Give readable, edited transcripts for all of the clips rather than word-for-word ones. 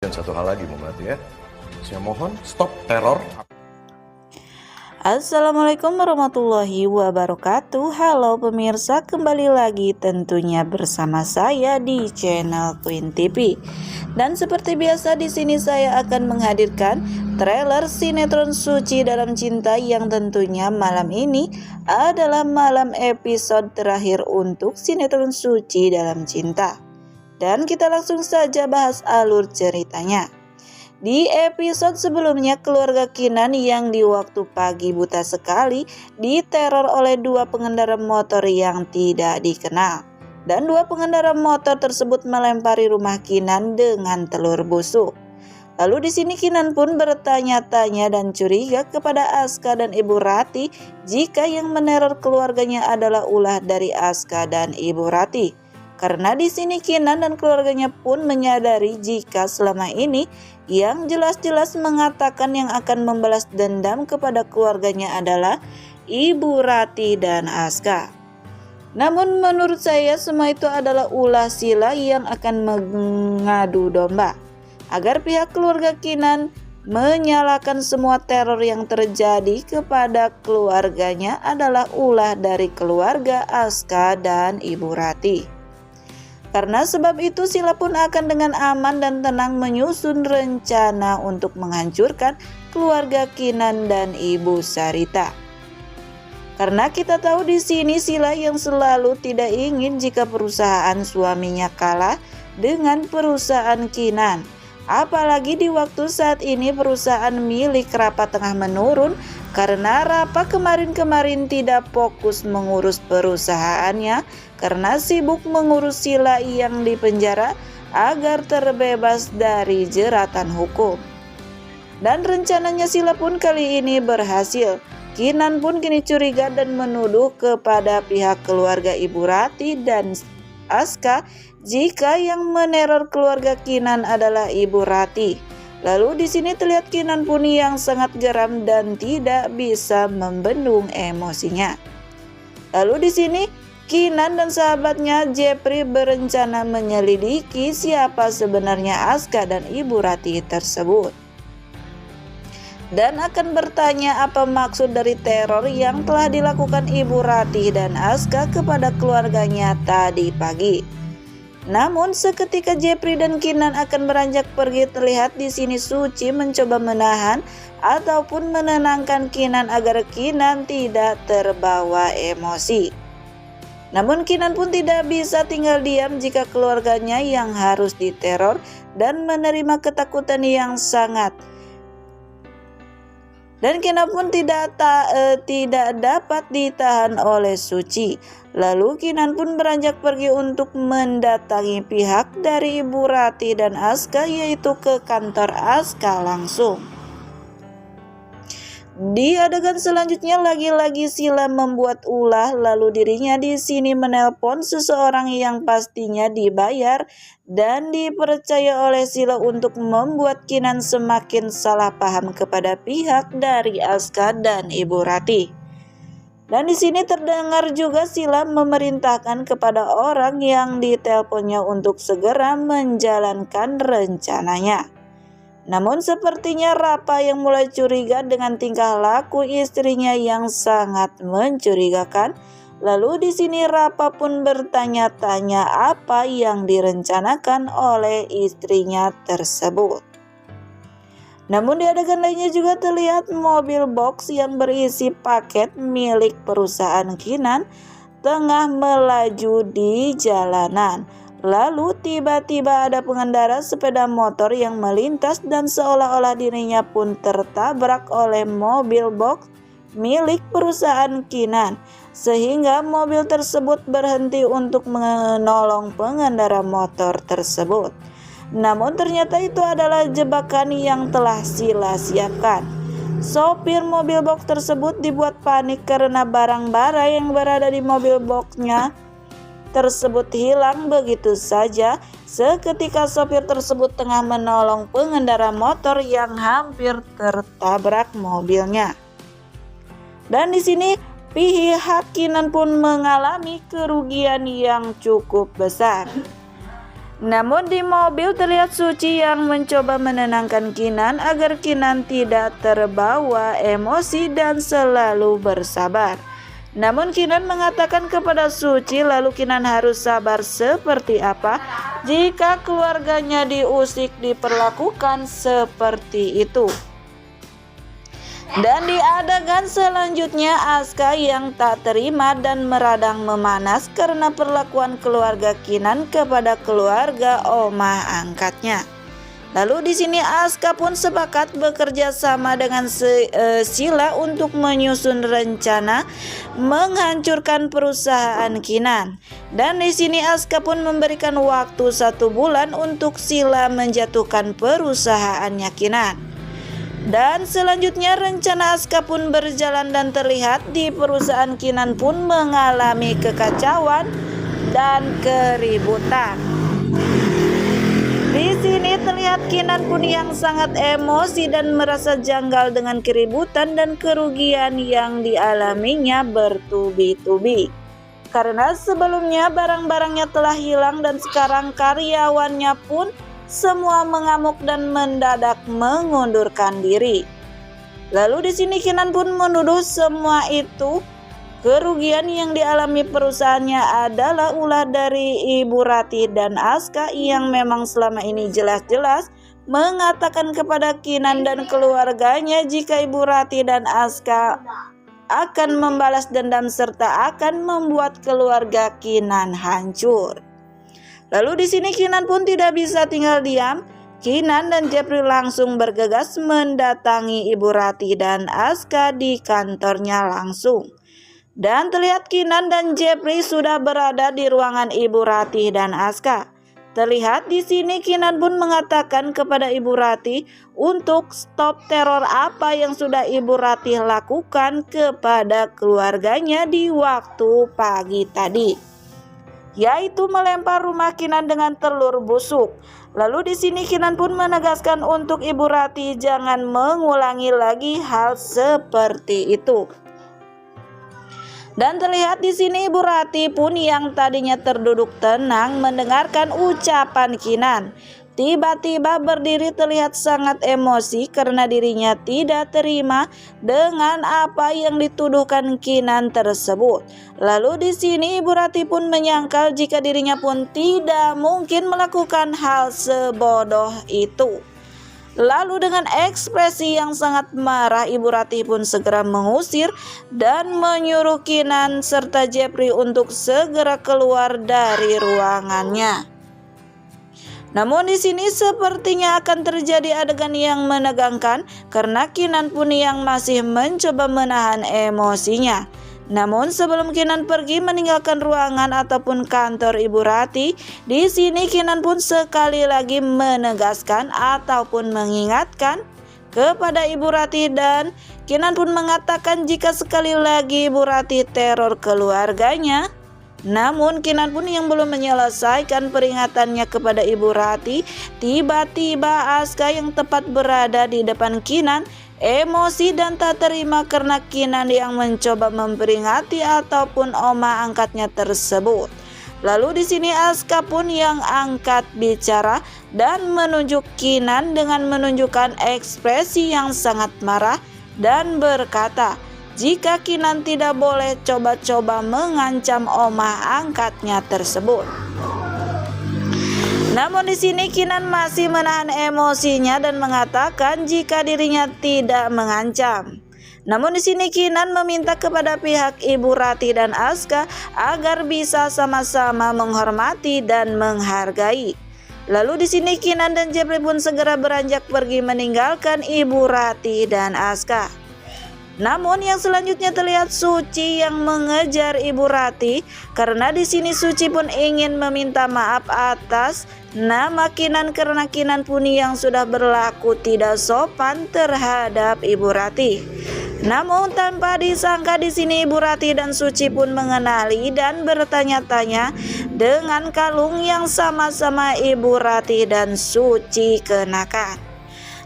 Dan satu hal lagi membantu ya, saya mohon stop teror. Assalamualaikum warahmatullahi wabarakatuh. Halo pemirsa, kembali lagi tentunya bersama saya di channel Queen TV. Dan seperti biasa di sini saya akan menghadirkan trailer sinetron Suci Dalam Cinta yang tentunya malam ini adalah malam episode terakhir untuk sinetron Suci Dalam Cinta. Dan kita langsung saja bahas alur ceritanya. Di episode sebelumnya, keluarga Kinan yang di waktu pagi buta sekali diteror oleh dua pengendara motor yang tidak dikenal. Dan dua pengendara motor tersebut melempari rumah Kinan dengan telur busuk. Lalu di sini Kinan pun bertanya-tanya dan curiga kepada Aska dan Ibu Rati jika yang meneror keluarganya adalah ulah dari Aska dan Ibu Rati. Karena di sini Kinan dan keluarganya pun menyadari jika selama ini yang jelas-jelas mengatakan yang akan membalas dendam kepada keluarganya adalah Ibu Rati dan Aska. Namun menurut saya semua itu adalah ulah Sila yang akan mengadu domba agar pihak keluarga Kinan menyalahkan semua teror yang terjadi kepada keluarganya adalah ulah dari keluarga Aska dan Ibu Rati. Karena sebab itu Sila pun akan dengan aman dan tenang menyusun rencana untuk menghancurkan keluarga Kinan dan Ibu Sarita. Karena kita tahu di sini Sila yang selalu tidak ingin jika perusahaan suaminya kalah dengan perusahaan Kinan. Apalagi di waktu saat ini perusahaan milik Rapa tengah menurun karena Rapa kemarin-kemarin tidak fokus mengurus perusahaannya karena sibuk mengurus Sila yang dipenjara agar terbebas dari jeratan hukum. Dan rencananya Sila pun kali ini berhasil. Kinan pun kini curiga dan menuduh kepada pihak keluarga Ibu Rati dan Aska jika yang meneror keluarga Kinan adalah Ibu Rati. Lalu di sini terlihat Kinan pun yang sangat geram dan tidak bisa membendung emosinya. Lalu di sini Kinan dan sahabatnya Jepri berencana menyelidiki siapa sebenarnya Aska dan Ibu Rati tersebut. Dan akan bertanya apa maksud dari teror yang telah dilakukan Ibu Rati dan Aska kepada keluarganya tadi pagi. Namun seketika Jepri dan Kinan akan beranjak pergi, terlihat di sini Suci mencoba menahan ataupun menenangkan Kinan agar Kinan tidak terbawa emosi. Namun Kinan pun tidak bisa tinggal diam jika keluarganya yang harus diteror dan menerima ketakutan yang sangat. Dan Kinan pun tidak dapat ditahan oleh Suci. Lalu Kinan pun beranjak pergi untuk mendatangi pihak dari Ibu Rati dan Aska, yaitu ke kantor Aska langsung. Di adegan selanjutnya lagi-lagi Sila membuat ulah, lalu dirinya di sini menelpon seseorang yang pastinya dibayar dan dipercaya oleh Sila untuk membuat Kinan semakin salah paham kepada pihak dari Aska dan Ibu Rati. Dan di sini terdengar juga Sila memerintahkan kepada orang yang diteleponnya untuk segera menjalankan rencananya. Namun sepertinya Rapa yang mulai curiga dengan tingkah laku istrinya yang sangat mencurigakan. Lalu di sini Rapa pun bertanya-tanya apa yang direncanakan oleh istrinya tersebut. Namun di adegan lainnya juga terlihat mobil box yang berisi paket milik perusahaan Kinan tengah melaju di jalanan. Lalu tiba-tiba ada pengendara sepeda motor yang melintas dan seolah-olah dirinya pun tertabrak oleh mobil box milik perusahaan Kinan, sehingga mobil tersebut berhenti untuk menolong pengendara motor tersebut. Namun ternyata itu adalah jebakan yang telah Sila siapkan. Sopir mobil box tersebut dibuat panik karena barang-barang yang berada di mobil boxnya tersebut hilang begitu saja. Seketika sopir tersebut tengah menolong pengendara motor yang hampir tertabrak mobilnya. Dan di sini pihak Kinan pun mengalami kerugian yang cukup besar. Namun di mobil terlihat Suci yang mencoba menenangkan Kinan agar Kinan tidak terbawa emosi dan selalu bersabar. Namun Kinan mengatakan kepada Suci lalu Kinan harus sabar seperti apa jika keluarganya diusik diperlakukan seperti itu. Dan di adegan selanjutnya Aska yang tak terima dan meradang memanas karena perlakuan keluarga Kinan kepada keluarga oma angkatnya. Lalu di sini Aska pun sepakat bekerja sama dengan Sila untuk menyusun rencana menghancurkan perusahaan Kinan. Dan di sini Aska pun memberikan waktu 1 bulan untuk Sila menjatuhkan perusahaannya Kinan. Dan selanjutnya rencana Aska pun berjalan dan terlihat di perusahaan Kinan pun mengalami kekacauan dan keributan. Di sini terlihat Kinan pun yang sangat emosi dan merasa janggal dengan keributan dan kerugian yang dialaminya bertubi-tubi. Karena sebelumnya barang-barangnya telah hilang dan sekarang karyawannya pun semua mengamuk dan mendadak mengundurkan diri. Lalu di sini Kinan pun menuduh semua itu kerugian yang dialami perusahaannya adalah ulah dari Ibu Ratih dan Aska yang memang selama ini jelas-jelas mengatakan kepada Kinan dan keluarganya jika Ibu Ratih dan Aska akan membalas dendam serta akan membuat keluarga Kinan hancur. Lalu di sini Kinan pun tidak bisa tinggal diam. Kinan dan Jepri langsung bergegas mendatangi Ibu Ratih dan Aska di kantornya langsung. Dan terlihat Kinan dan Jepri sudah berada di ruangan Ibu Ratih dan Aska. Terlihat di sini Kinan pun mengatakan kepada Ibu Ratih untuk stop teror apa yang sudah Ibu Ratih lakukan kepada keluarganya di waktu pagi tadi, yaitu melempar rumah Kinan dengan telur busuk. Lalu di sini Kinan pun menegaskan untuk Ibu Ratih jangan mengulangi lagi hal seperti itu. Dan terlihat di sini Ibu Ratih pun yang tadinya terduduk tenang mendengarkan ucapan Kinan. Tiba-tiba berdiri terlihat sangat emosi karena dirinya tidak terima dengan apa yang dituduhkan Kinan tersebut. Lalu di sini Ibu Ratih pun menyangkal jika dirinya pun tidak mungkin melakukan hal sebodoh itu. Lalu dengan ekspresi yang sangat marah Ibu Ratih pun segera mengusir dan menyuruh Kinan serta Jepri untuk segera keluar dari ruangannya. Namun di sini sepertinya akan terjadi adegan yang menegangkan karena Kinan pun yang masih mencoba menahan emosinya. Namun sebelum Kinan pergi meninggalkan ruangan ataupun kantor Ibu Ratih, di sini Kinan pun sekali lagi menegaskan ataupun mengingatkan kepada Ibu Ratih dan Kinan pun mengatakan jika sekali lagi Ibu Ratih teror keluarganya. Namun Kinan pun yang belum menyelesaikan peringatannya kepada Ibu Ratih, tiba-tiba Aska yang tepat berada di depan Kinan emosi dan tak terima karena Kinan yang mencoba memperingati ataupun oma angkatnya tersebut. Lalu di sini Aska pun yang angkat bicara dan menunjuk Kinan dengan menunjukkan ekspresi yang sangat marah dan berkata, jika Kinan tidak boleh coba-coba mengancam oma angkatnya tersebut. Namun di sini Kinan masih menahan emosinya dan mengatakan jika dirinya tidak mengancam. Namun di sini Kinan meminta kepada pihak Ibu Ratih dan Aska agar bisa sama-sama menghormati dan menghargai. Lalu di sini Kinan dan Jepri pun segera beranjak pergi meninggalkan Ibu Ratih dan Aska. Namun yang selanjutnya terlihat Suci yang mengejar Ibu Ratih karena di sini Suci pun ingin meminta maaf atas nama Kinan karena Kinan pun yang sudah berlaku tidak sopan terhadap Ibu Ratih. Namun tanpa disangka di sini Ibu Ratih dan Suci pun mengenali dan bertanya-tanya dengan kalung yang sama-sama Ibu Ratih dan Suci kenakan.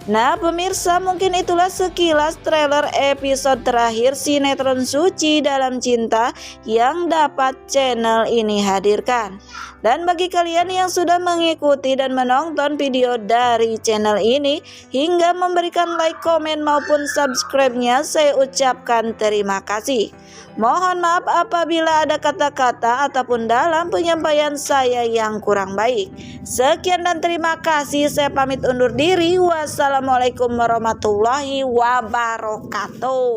Nah pemirsa, mungkin itulah sekilas trailer episode terakhir sinetron Suci Dalam Cinta yang dapat channel ini hadirkan. Dan bagi kalian yang sudah mengikuti dan menonton video dari channel ini hingga memberikan like, komen maupun subscribe-nya, saya ucapkan terima kasih. Mohon maaf apabila ada kata-kata ataupun dalam penyampaian saya yang kurang baik. Sekian dan terima kasih. Saya pamit undur diri. Wassalamualaikum warahmatullahi wabarakatuh.